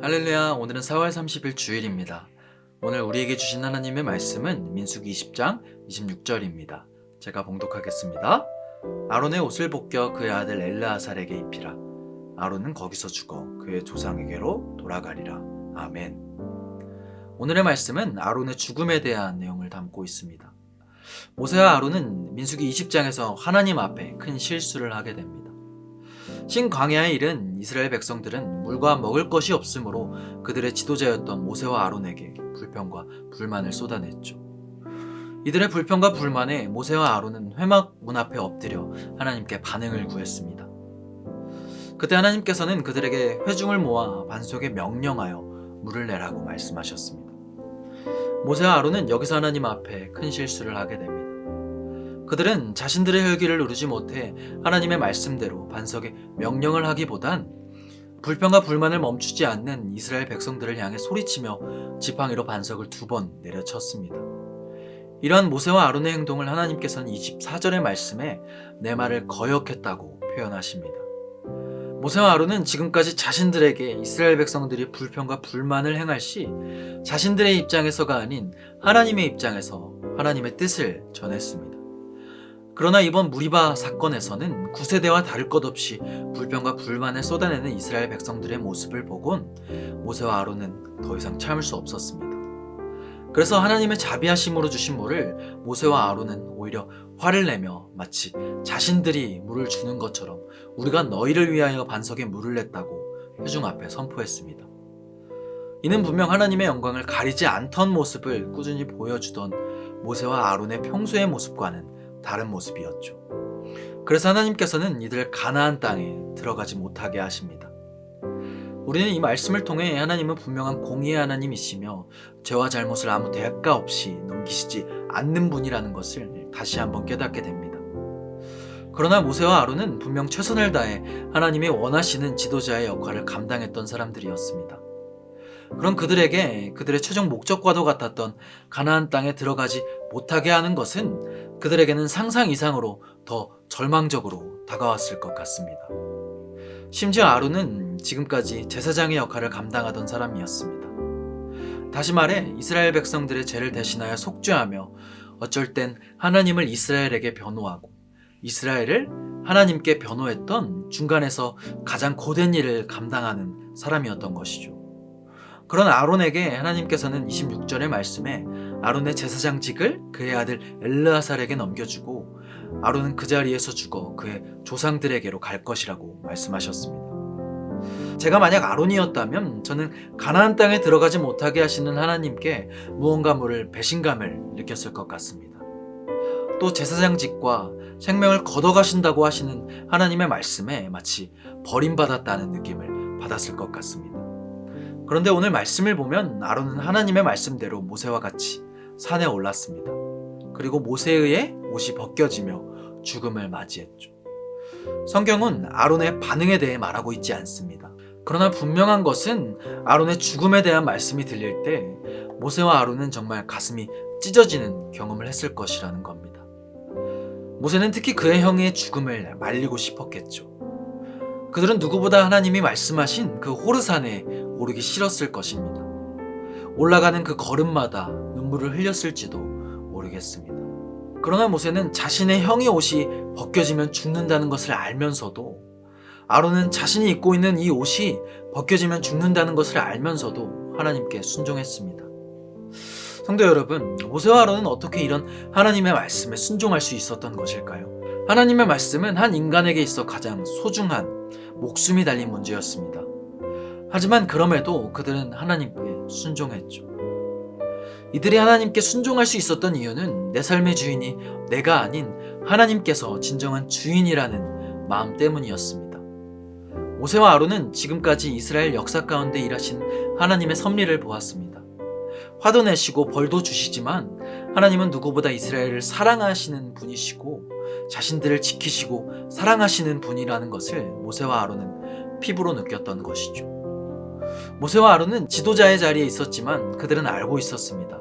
할렐루야. 오늘은 4월 30일 주일입니다. 오늘 우리에게 주신 하나님의 말씀은 민수기 20장 26절입니다. 제가 봉독하겠습니다. 아론의 옷을 벗겨 그의 아들 엘르아살에게 입히라. 아론은 거기서 죽어 그의 조상에게로 돌아가리라. 아멘. 오늘의 말씀은 아론의 죽음에 대한 내용을 담고 있습니다. 모세와 아론은 민수기 20장에서 하나님 앞에 큰 실수를 하게 됩니다. 신광야에 이른 이스라엘 백성들은 물과 먹을 것이 없으므로 그들의 지도자였던 모세와 아론에게 불평과 불만을 쏟아냈죠. 이들의 불평과 불만에 모세와 아론은 회막 문 앞에 엎드려 하나님께 반응을 구했습니다. 그때 하나님께서는 그들에게 회중을 모아 반석에 명령하여 물을 내라고 말씀하셨습니다. 모세와 아론은 여기서 하나님 앞에 큰 실수를 하게 됩니다. 그들은 자신들의 혈기를 누르지 못해 하나님의 말씀대로 반석에 명령을 하기보단 불평과 불만을 멈추지 않는 이스라엘 백성들을 향해 소리치며 지팡이로 반석을 2번 내려쳤습니다. 이러한 모세와 아론의 행동을 하나님께서는 24절의 말씀에 내 말을 거역했다고 표현하십니다. 모세와 아론은 지금까지 자신들에게 이스라엘 백성들이 불평과 불만을 행할 시 자신들의 입장에서가 아닌 하나님의 입장에서 하나님의 뜻을 전했습니다. 그러나 이번 무리바 사건에서는 구세대와 다를 것 없이 불평과 불만을 쏟아내는 이스라엘 백성들의 모습을 보곤 모세와 아론은 더 이상 참을 수 없었습니다. 그래서 하나님의 자비하심으로 주신 물을 모세와 아론은 오히려 화를 내며 마치 자신들이 물을 주는 것처럼 우리가 너희를 위하여 반석에 물을 냈다고 회중 앞에 선포했습니다. 이는 분명 하나님의 영광을 가리지 않던 모습을 꾸준히 보여주던 모세와 아론의 평소의 모습과는 다른 모습이었죠. 그래서 하나님께서는 이들을 가나안 땅에 들어가지 못하게 하십니다. 우리는 이 말씀을 통해 하나님은 분명한 공의의 하나님이시며 죄와 잘못을 아무 대가 없이 넘기시지 않는 분이라는 것을 다시 한번 깨닫게 됩니다. 그러나 모세와 아론은 분명 최선을 다해 하나님이 원하시는 지도자의 역할을 감당했던 사람들이었습니다. 그런 그들에게 그들의 최종 목적과도 같았던 가나안 땅에 들어가지 못하게 하는 것은 그들에게는 상상 이상으로 더 절망적으로 다가왔을 것 같습니다. 심지어 아론은 지금까지 제사장의 역할을 감당하던 사람이었습니다. 다시 말해 이스라엘 백성들의 죄를 대신하여 속죄하며 어쩔 땐 하나님을 이스라엘에게 변호하고 이스라엘을 하나님께 변호했던 중간에서 가장 고된 일을 감당하는 사람이었던 것이죠. 그런 아론에게 하나님께서는 26절의 말씀에 아론의 제사장직을 그의 아들 엘르아살에게 넘겨주고 아론은 그 자리에서 죽어 그의 조상들에게로 갈 것이라고 말씀하셨습니다. 제가 만약 아론이었다면 저는 가나안 땅에 들어가지 못하게 하시는 하나님께 무언가 모를 배신감을 느꼈을 것 같습니다. 또 제사장직과 생명을 걷어가신다고 하시는 하나님의 말씀에 마치 버림받았다는 느낌을 받았을 것 같습니다. 그런데 오늘 말씀을 보면 아론은 하나님의 말씀대로 모세와 같이 산에 올랐습니다. 그리고 모세에 의해 옷이 벗겨지며 죽음을 맞이했죠. 성경은 아론의 반응에 대해 말하고 있지 않습니다. 그러나 분명한 것은 아론의 죽음에 대한 말씀이 들릴 때 모세와 아론은 정말 가슴이 찢어지는 경험을 했을 것이라는 겁니다. 모세는 특히 그의 형의 죽음을 말리고 싶었겠죠. 그들은 누구보다 하나님이 말씀하신 그 호르산에 오르기 싫었을 것입니다. 올라가는 그 걸음마다 눈물을 흘렸을지도 모르겠습니다. 그러나 모세는 자신의 형의 옷이 벗겨지면 죽는다는 것을 알면서도 아론은 자신이 입고 있는 이 옷이 벗겨지면 죽는다는 것을 알면서도 하나님께 순종했습니다. 성도 여러분, 모세와 아론은 어떻게 이런 하나님의 말씀에 순종할 수 있었던 것일까요? 하나님의 말씀은 한 인간에게 있어 가장 소중한 목숨이 달린 문제였습니다. 하지만 그럼에도 그들은 하나님께 순종했죠. 이들이 하나님께 순종할 수 있었던 이유는 내 삶의 주인이 내가 아닌 하나님께서 진정한 주인이라는 마음 때문이었습니다. 모세와 아론은 지금까지 이스라엘 역사 가운데 일하신 하나님의 섭리를 보았습니다. 화도 내시고 벌도 주시지만 하나님은 누구보다 이스라엘을 사랑하시는 분이시고 자신들을 지키시고 사랑하시는 분이라는 것을 모세와 아론은 피부로 느꼈던 것이죠. 모세와 아론은 지도자의 자리에 있었지만 그들은 알고 있었습니다.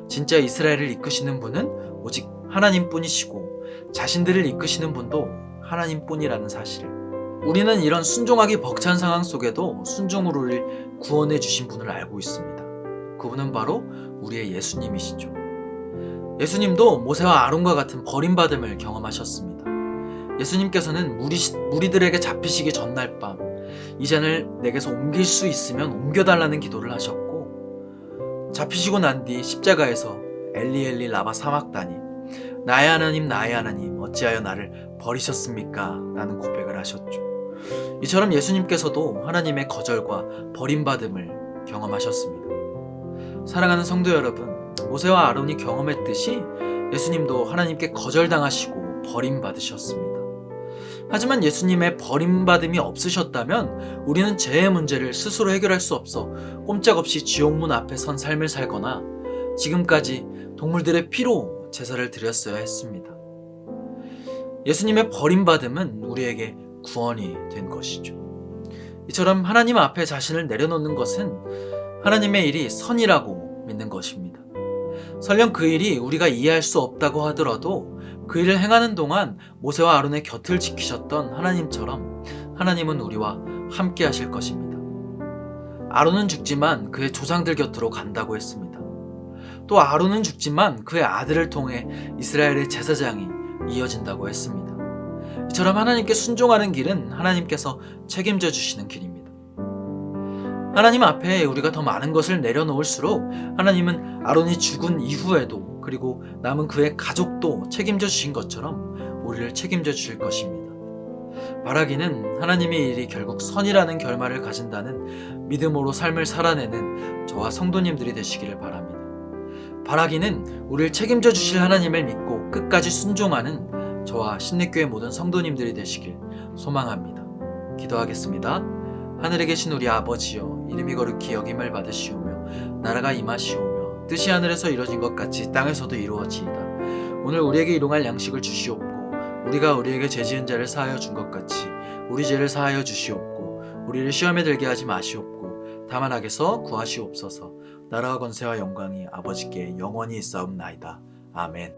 진짜 이스라엘을 이끄시는 분은 오직 하나님뿐이시고 자신들을 이끄시는 분도 하나님뿐이라는 사실을. 우리는 이런 순종하기 벅찬 상황 속에도 순종으로 우리를 구원해 주신 분을 알고 있습니다. 그분은 바로 우리의 예수님이시죠. 예수님도 모세와 아론과 같은 버림받음을 경험하셨습니다. 예수님께서는 무리들에게 잡히시기 전날 밤 이 잔을 내게서 옮길 수 있으면 옮겨달라는 기도를 하셨고, 잡히시고 난 뒤 십자가에서 엘리 엘리 라바 사막다니, 나의 하나님 어찌하여 나를 버리셨습니까? 라는 고백을 하셨죠. 이처럼 예수님께서도 하나님의 거절과 버림받음을 경험하셨습니다. 사랑하는 성도 여러분, 모세와 아론이 경험했듯이 예수님도 하나님께 거절당하시고 버림받으셨습니다. 하지만 예수님의 버림받음이 없으셨다면 우리는 죄의 문제를 스스로 해결할 수 없어 꼼짝없이 지옥문 앞에 선 삶을 살거나 지금까지 동물들의 피로 제사를 드렸어야 했습니다. 예수님의 버림받음은 우리에게 구원이 된 것이죠. 이처럼 하나님 앞에 자신을 내려놓는 것은 하나님의 일이 선이라고 믿는 것입니다. 설령 그 일이 우리가 이해할 수 없다고 하더라도 그 일을 행하는 동안 모세와 아론의 곁을 지키셨던 하나님처럼 하나님은 우리와 함께 하실 것입니다. 아론은 죽지만 그의 조상들 곁으로 간다고 했습니다. 또 아론은 죽지만 그의 아들을 통해 이스라엘의 제사장이 이어진다고 했습니다. 이처럼 하나님께 순종하는 길은 하나님께서 책임져 주시는 길입니다. 하나님 앞에 우리가 더 많은 것을 내려놓을수록 하나님은 아론이 죽은 이후에도, 그리고 남은 그의 가족도 책임져 주신 것처럼 우리를 책임져 주실 것입니다. 바라기는 하나님의 일이 결국 선이라는 결말을 가진다는 믿음으로 삶을 살아내는 저와 성도님들이 되시기를 바랍니다. 바라기는 우리를 책임져 주실 하나님을 믿고 끝까지 순종하는 저와 신내교회 모든 성도님들이 되시길 소망합니다. 기도하겠습니다. 하늘에 계신 우리 아버지여, 이름이 거룩히 여김을 받으시오며 나라가 임하시오며 뜻이 하늘에서 이루어진 것 같이 땅에서도 이루어지이다. 오늘 우리에게 일용할 양식을 주시옵고, 우리가 우리에게 죄 지은 자를 사하여 준 것 같이 우리 죄를 사하여 주시옵고, 우리를 시험에 들게 하지 마시옵고 다만 악에서 구하시옵소서. 나라와 권세와 영광이 아버지께 영원히 있사옵나이다. 아멘.